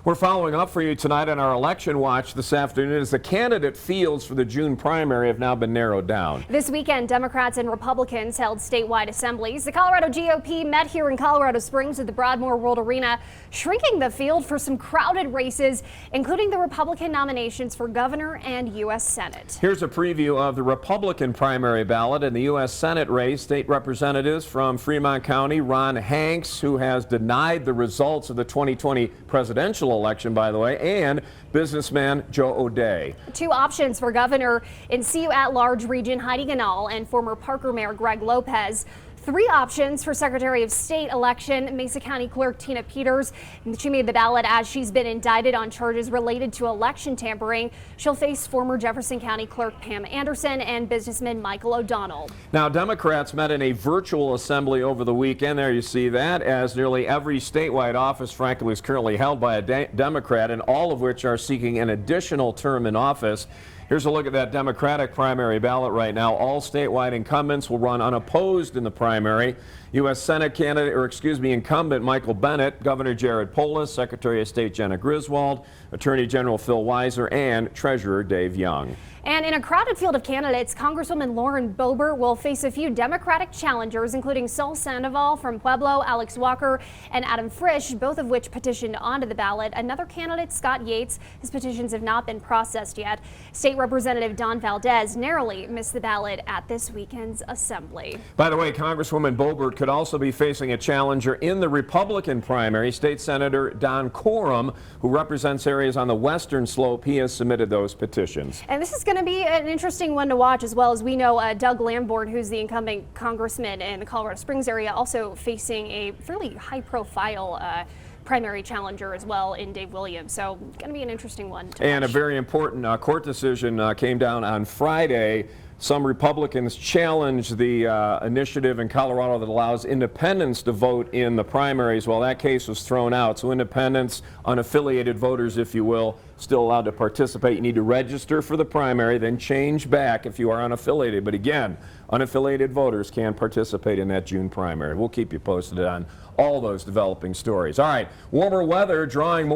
We're following up for you tonight on our election watch this afternoon as the candidate fields for the June primary have now been narrowed down. This weekend, Democrats and Republicans held statewide assemblies. The Colorado GOP met here in Colorado Springs at the Broadmoor World Arena, shrinking the field for some crowded races, including the Republican nominations for governor and U.S. Senate. Here's a preview of the Republican primary ballot in the U.S. Senate race. State representatives from Fremont County, Ron Hanks, who has denied the results of the 2020 presidential election, by the way, and businessman Joe O'Dea. Two options for governor in CU at-large region Heidi Ganal and former Parker Mayor Greg Lopez. Three options for Secretary of State election, Mesa County Clerk Tina Peters. She made the ballot as she's been indicted on charges related to election tampering. She'll face former Jefferson County Clerk Pam Anderson and businessman Michael O'Donnell. Now, Democrats met in a virtual assembly over the weekend. There you see that, as nearly every statewide office, frankly, is currently held by a Democrat, and all of which are seeking an additional term in office. Here's a look at that Democratic primary ballot right now. All statewide incumbents will run unopposed in the primary. U.S. Senate incumbent Michael Bennet, Governor Jared Polis, Secretary of State Jenna Griswold, Attorney General Phil Weiser, and Treasurer Dave Young. And in a crowded field of candidates, Congresswoman Lauren Boebert will face a few Democratic challengers, including Saul Sandoval from Pueblo, Alex Walker, and Adam Frisch, both of which petitioned onto the ballot. Another candidate, Scott Yates, his petitions have not been processed yet. State Representative Don Valdez narrowly missed the ballot at this weekend's assembly. By the way, Congresswoman Boebert could also be facing a challenger in the Republican primary. State Senator Don Coram, who represents areas on the western slope, he has submitted those petitions. And this is going to be an interesting one to watch, as well as we know Doug Lamborn, who's the incumbent congressman in the Colorado Springs area, also facing a fairly high-profile primary challenger as well in Dave Williams. So going to be an interesting one to watch. A very important court decision came down on Friday. Some Republicans challenged the initiative in Colorado that allows independents to vote in the primaries. Well, that case was thrown out. So independents, unaffiliated voters, if you will, still allowed to participate. You need to register for the primary, then change back if you are unaffiliated. But again, unaffiliated voters can participate in that June primary. We'll keep you posted on all those developing stories. All right, warmer weather drawing more